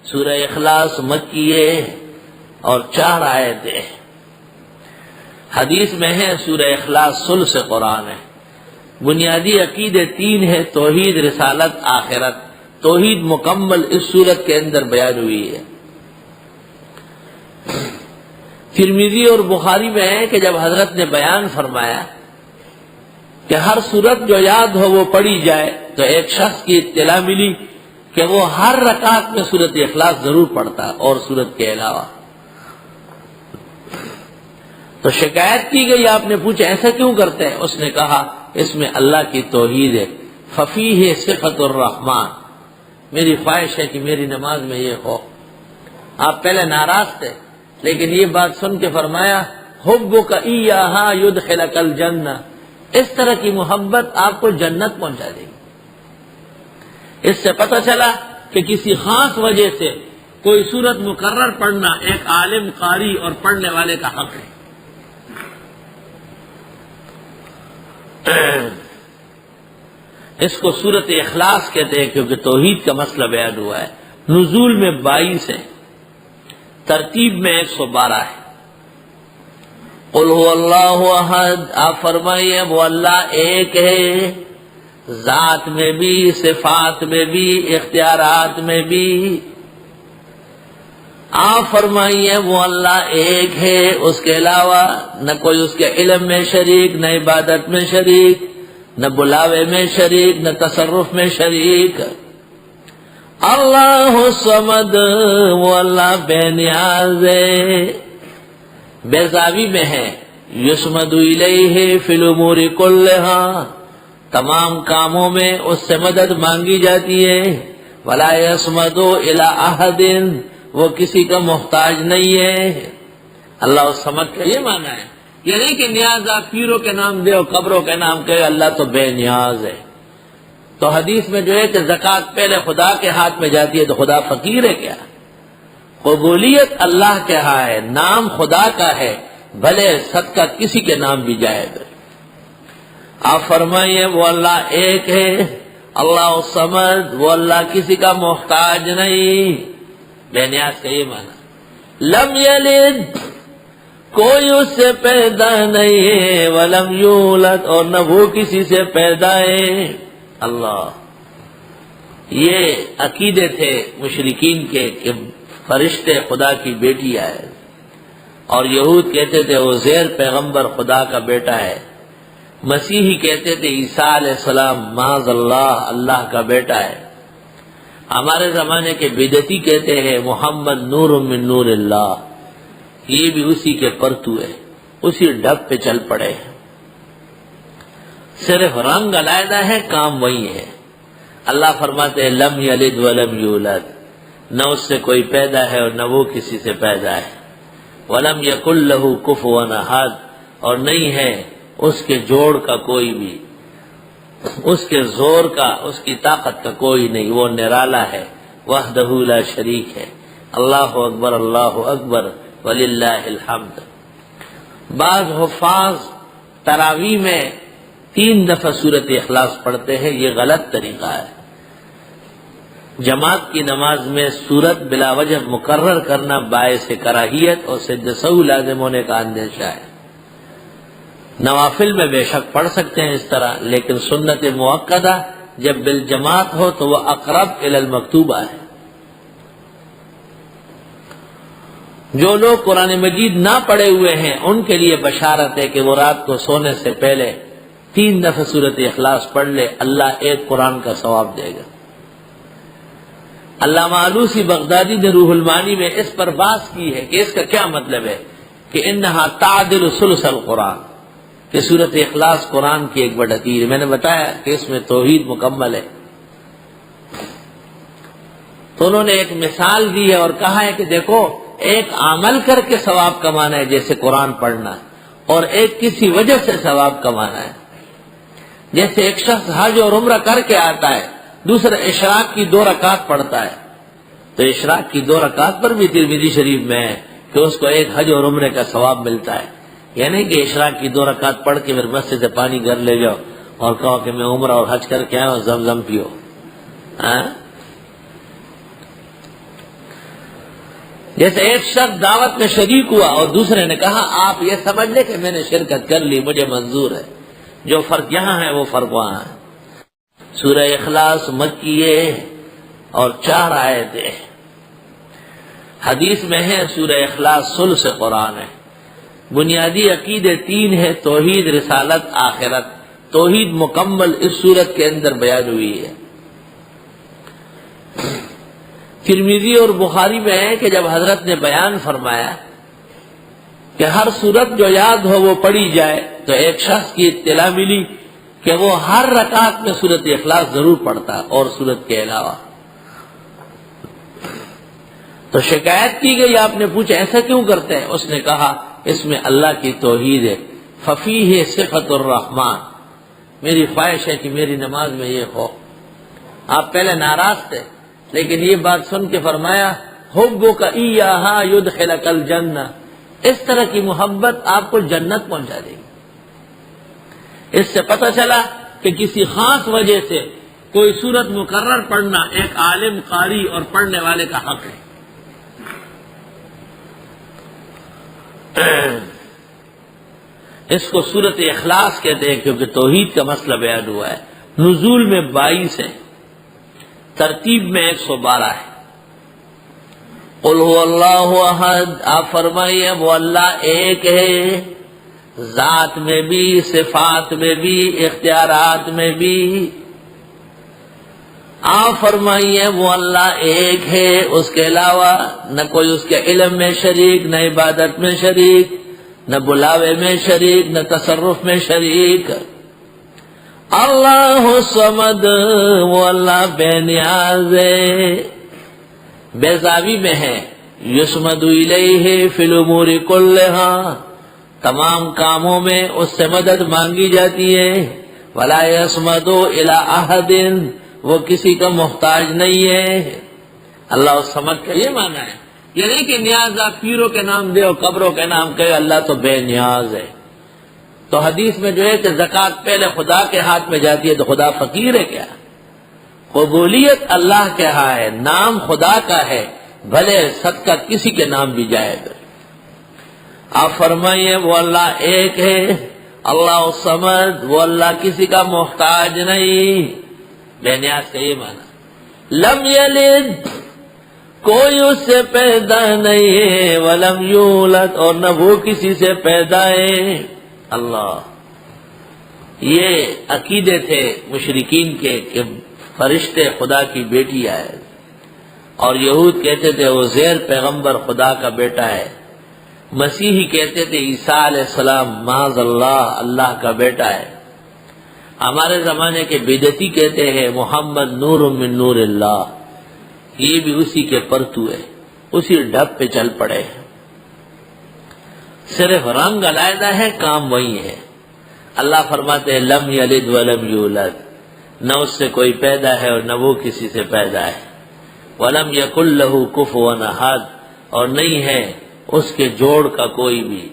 سورہ اخلاص مکی ہے اور 4 آیتیں. حدیث میں ہے سورہ اخلاص ثلث قرآن ہے. بنیادی عقیدے 3 ہیں: توحید، رسالت، آخرت. توحید مکمل اس صورت کے اندر بیان ہوئی ہے. ترمذی اور بخاری میں ہے کہ جب حضرت نے بیان فرمایا کہ ہر صورت جو یاد ہو وہ پڑھی جائے، تو ایک شخص کی اطلاع ملی کہ وہ ہر رکعت میں سورۃ اخلاص ضرور پڑھتا اور صورت کے علاوہ. تو شکایت کی گئی، آپ نے پوچھا ایسا کیوں کرتے ہیں؟ اس نے کہا اس میں اللہ کی توحید ہے، ففیہ صفۃ الرحمن. میری خواہش ہے کہ میری نماز میں یہ ہو. آپ پہلے ناراض تھے، لیکن یہ بات سن کے فرمایا حبک ایہا یدخلک الجنہ. اس طرح کی محبت آپ کو جنت پہنچا دے گی. اس سے پتہ چلا کہ کسی خاص وجہ سے کوئی سورت مقرر پڑھنا ایک عالم، قاری اور پڑھنے والے کا حق ہے. اس کو سورت اخلاص کہتے ہیں کیونکہ توحید کا مسئلہ بیان ہوا ہے. نزول میں 22 ہے، ترتیب میں 112 ہے. قل هو اللہ احد. آپ فرمائیے وہ اللہ ایک ہے، ذات میں بھی، صفات میں بھی، اختیارات میں بھی. آپ فرمائیے وہ اللہ ایک ہے، اس کے علاوہ نہ کوئی اس کے علم میں شریک، نہ عبادت میں شریک، نہ بلاوے میں شریک، نہ تصرف میں شریک. اللہ الصمد. وہ اللہ بے نیاز ہے، بے زاوی میں ہے. یسمد الیہ فی الامور کلہا. تمام کاموں میں اس سے مدد مانگی جاتی ہے. ولا یسمد الی احد. وہ کسی کا محتاج نہیں ہے. اللہ الصمد کا یہ معنی ہے، یہ نہیں کہ نیاز آپ پیروں کے نام دے اور قبروں کے نام کہے. اللہ تو بے نیاز ہے. تو حدیث میں جو ہے کہ زکوٰۃ پہلے خدا کے ہاتھ میں جاتی ہے، تو خدا فقیر ہے کیا؟ قبولیت اللہ کے ہاں ہے، نام خدا کا ہے، بھلے صدقہ کسی کے نام بھی جائے گا. آپ فرمائیے وہ اللہ ایک ہے، اللہ الصمد. وہ اللہ کسی کا محتاج نہیں، بے نیاز کا یہ معنی. لم یلد. کوئی اس سے پیدا نہیں ہے، ولم یولد. اور نہ وہ کسی سے پیدا ہے. اللہ. یہ عقیدے تھے مشرکین کے کہ فرشتے خدا کی بیٹی آئے، اور یہود کہتے تھے عزیر پیغمبر خدا کا بیٹا ہے. مسیحی کہتے تھے عیسیٰ علیہ السلام معاذ اللہ اللہ کا بیٹا ہے. ہمارے زمانے کے بدعتی کہتے ہیں محمد نور من نور اللہ. یہ بھی اسی کے پرتو ہے، اسی ڈب پہ چل پڑے. صرف رنگ علیحدہ ہے، کام وہی ہے. اللہ فرماتے ہیں لم یلد ولم یولد. نہ اس سے کوئی پیدا ہے اور نہ وہ کسی سے پیدا ہے. ولم یکن لہ کفوا احد. اور نہیں ہے اس کے جوڑ کا کوئی بھی، اس کے زور کا، اس کی طاقت کا کوئی نہیں. وہ نرالا ہے، وحدہ لا شریک ہے. اللہ اکبر، اللہ اکبر، وللہ الحمد. بعض حفاظ تراویح میں 3 دفعہ سورۃ اخلاص پڑھتے ہیں، یہ غلط طریقہ ہے. جماعت کی نماز میں سورت بلا وجہ مقرر کرنا باعث کراہیت اور سجدہ سہو لازم ہونے کا اندیشہ ہے. نوافل میں بے شک پڑھ سکتے ہیں اس طرح، لیکن سنت مؤکدہ جب بالجماعت ہو تو وہ اقرب الی المکتوبہ ہے. جو لوگ قرآن مجید نہ پڑھے ہوئے ہیں ان کے لیے بشارت ہے کہ وہ رات کو سونے سے پہلے 3 دفعہ سورۃ اخلاص پڑھ لے، اللہ ایک قرآن کا ثواب دے گا. علامہ آلوسی بغدادی نے روح المعانی میں اس پر بحث کی ہے کہ اس کا کیا مطلب ہے کہ انہا تعدل ثلث القرآن، کہ سورۃ اخلاص قرآن کی 1/3. میں نے بتایا کہ اس میں توحید مکمل ہے. تو انہوں نے ایک مثال دی ہے اور کہا ہے کہ دیکھو، ایک عمل کر کے ثواب کمانا ہے جیسے قرآن پڑھنا، اور ایک کسی وجہ سے ثواب کمانا ہے. جیسے ایک شخص حج اور عمرہ کر کے آتا ہے، دوسرا اشراق کی 2 رکعت پڑھتا ہے، تو اشراق کی 2 رکعت پر بھی ترمذی شریف میں ہے کہ اس کو ایک حج اور عمرے کا ثواب ملتا ہے. یعنی کہ اشراق کی 2 رکعت پڑھ کے پھر مسجد سے پانی گھر لے جاؤ اور کہو کہ میں عمرہ اور حج کر کے آیا ہوں، زمزم پیو. جیسے ایک شخص دعوت میں شریک ہوا اور دوسرے نے کہا آپ یہ سمجھ لیں کہ میں نے شرکت کر لی، مجھے منظور ہے، جو فرق یہاں ہے وہ فرق وہاں ہے۔ سورہ اخلاص مکی ہے اور 4 آیتیں۔ حدیث میں ہے سورہ اخلاص ثلث قرآن ہے۔ بنیادی عقیدے 3 ہے، توحید، رسالت، آخرت۔ توحید مکمل اس صورت کے اندر بیان ہوئی ہے۔ ترمذی اور بخاری میں ہے کہ جب حضرت نے بیان فرمایا کہ ہر صورت جو یاد ہو وہ پڑھی جائے، تو ایک شخص کی اطلاع ملی کہ وہ ہر رکعت میں سورۃ اخلاص ضرور پڑھتا اور سورت کے علاوہ۔ تو شکایت کی گئی، آپ نے پوچھا ایسا کیوں کرتے ہیں؟ اس نے کہا اس میں اللہ کی توحید ہے، ففیہ صفۃ الرحمن، میری خواہش ہے کہ میری نماز میں یہ ہو۔ آپ پہلے ناراض تھے، لیکن یہ بات سن کے فرمایا حبک ایہا یدخلک الجنہ، اس طرح کی محبت آپ کو جنت پہنچا دے گی۔ اس سے پتہ چلا کہ کسی خاص وجہ سے کوئی سورت مقرر پڑھنا ایک عالم، قاری اور پڑھنے والے کا حق ہے۔ اس کو سورت اخلاص کہتے ہیں کیونکہ توحید کا مسئلہ بیان ہوا ہے۔ نزول میں 22 ہے، ترتیب میں 112 ہے۔ قل هو اللہ احد، آپ فرمائیے وہ اللہ ایک ہے، ذات میں بھی، صفات میں بھی، اختیارات میں بھی۔ آپ فرمائیے وہ اللہ ایک ہے، اس کے علاوہ نہ کوئی اس کے علم میں شریک، نہ عبادت میں شریک، نہ بلاوے میں شریک، نہ تصرف میں شریک۔ اللہ الصمد، وہ اللہ بے نیاز ہے، بے زاوی میں ہے۔ یسمد الیہ فی الامور کلہا، تمام کاموں میں اس سے مدد مانگی جاتی ہے۔ ولا یسمد الی احد، وہ کسی کا محتاج نہیں ہے۔ اللہ الصمد کا یہ معنی ہے، یہ نہیں کہ نیاز آپ پیروں کے نام دے اور قبروں کے نام کہے، اللہ تو بے نیاز ہے۔ تو حدیث میں جو ہے کہ زکوٰۃ پہلے خدا کے ہاتھ میں جاتی ہے، تو خدا فقیر ہے کیا؟ قبولیت اللہ کے ہاں ہے، نام خدا کا ہے، بھلے صدقہ کسی کے نام بھی جائے گا۔ آپ فرمائیے وہ اللہ ایک ہے، اللہ الصمد، وہ اللہ کسی کا محتاج نہیں، بے نیاز کا یہ معنی۔ لم یلد، کوئی اس سے پیدا نہیں ہے، ولم یولد، اور نہ وہ کسی سے پیدا ہے۔ اللہ، یہ عقیدے تھے مشرکین کے کہ فرشتے خدا کی بیٹی آئے، اور یہود کہتے تھے عزیر پیغمبر خدا کا بیٹا ہے، مسیحی کہتے تھے عیسیٰ علیہ السلام معاذ اللہ اللہ کا بیٹا ہے۔ ہمارے زمانے کے بدعتی کہتے ہیں محمد نور من نور اللہ، یہ بھی اسی کے پرتو ہے، اسی ڈھب پہ چل پڑے ہیں، صرف رنگ علیحدہ ہے، کام وہی ہے۔ اللہ فرماتے ہیں لم یلد ولم یولد، نہ اس سے کوئی پیدا ہے اور نہ وہ کسی سے پیدا ہے۔ ولم یکن لہ کفوا احد، اور نہیں ہے اس کے جوڑ کا کوئی بھی،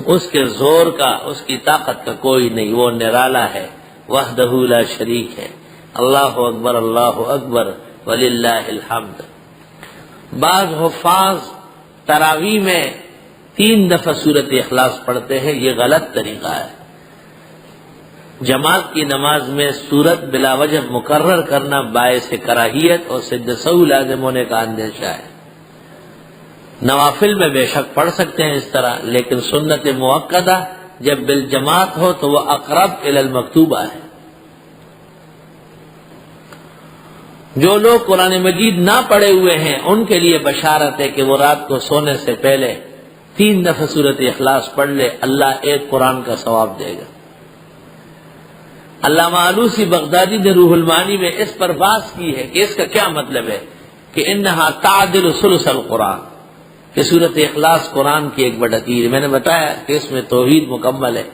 اس کے زور کا، اس کی طاقت کا کوئی نہیں، وہ نرالا ہے، وحدہ لا شریک ہے۔ اللہ اکبر، اللہ اکبر، وللہ الحمد۔ بعض حفاظ تراویح میں 3 دفعہ سورۃ اخلاص پڑھتے ہیں، یہ غلط طریقہ ہے۔ جماعت کی نماز میں سورت بلا وجہ مقرر کرنا باعث کراہیت اور سجدہ سہو لازم ہونے کا اندیشہ ہے۔ نوافل میں بے شک پڑھ سکتے ہیں اس طرح، لیکن سنت مؤکدہ جب بالجماعت ہو تو وہ اقرب الی المکتوبہ ہے۔ جو لوگ قرآن مجید نہ پڑھے ہوئے ہیں ان کے لیے بشارت ہے کہ وہ رات کو سونے سے پہلے 3 دفعہ سورۃ اخلاص پڑھ لے، اللہ ایک قرآن کا ثواب دے گا۔ علامہ آلوسی بغدادی نے روح المعانی میں اس پر بحث کی ہے کہ اس کا کیا مطلب ہے کہ انہا تعدل ثلث القرآن، کہ سورۃ اخلاص قرآن کی 1/3۔ میں نے بتایا کہ اس میں توحید مکمل ہے۔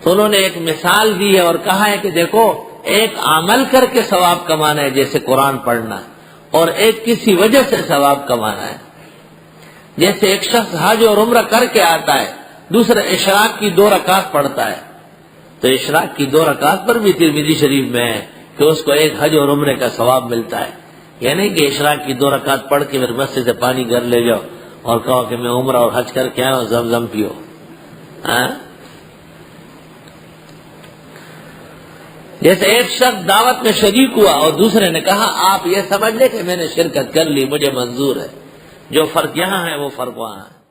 تو انہوں نے ایک مثال دی ہے اور کہا ہے کہ دیکھو، ایک عمل کر کے ثواب کمانا ہے جیسے قرآن پڑھنا، اور ایک کسی وجہ سے ثواب کمانا ہے۔ جیسے ایک شخص حج اور عمرہ کر کے آتا ہے، دوسرا اشراق کی 2 رکعت پڑھتا ہے، تو اشراق کی 2 رکعت پر بھی ترمذی شریف میں ہے کہ اس کو ایک حج اور عمرے کا ثواب ملتا ہے۔ یہ نہیں کہ اشراق کی 2 رکعت پڑھ کے پھر مسجد سے پانی گھر لے جاؤ اور کہو کہ میں عمرہ اور حج کر کے آیا ہوں، زمزم پیو. ہاں؟ جیسے ایک شخص دعوت میں شریک ہوا اور دوسرے نے کہا آپ یہ سمجھ لیں کہ میں نے شرکت کر لی، مجھے منظور ہے. جو فرق یہاں ہے وہ فرق وہاں ہے.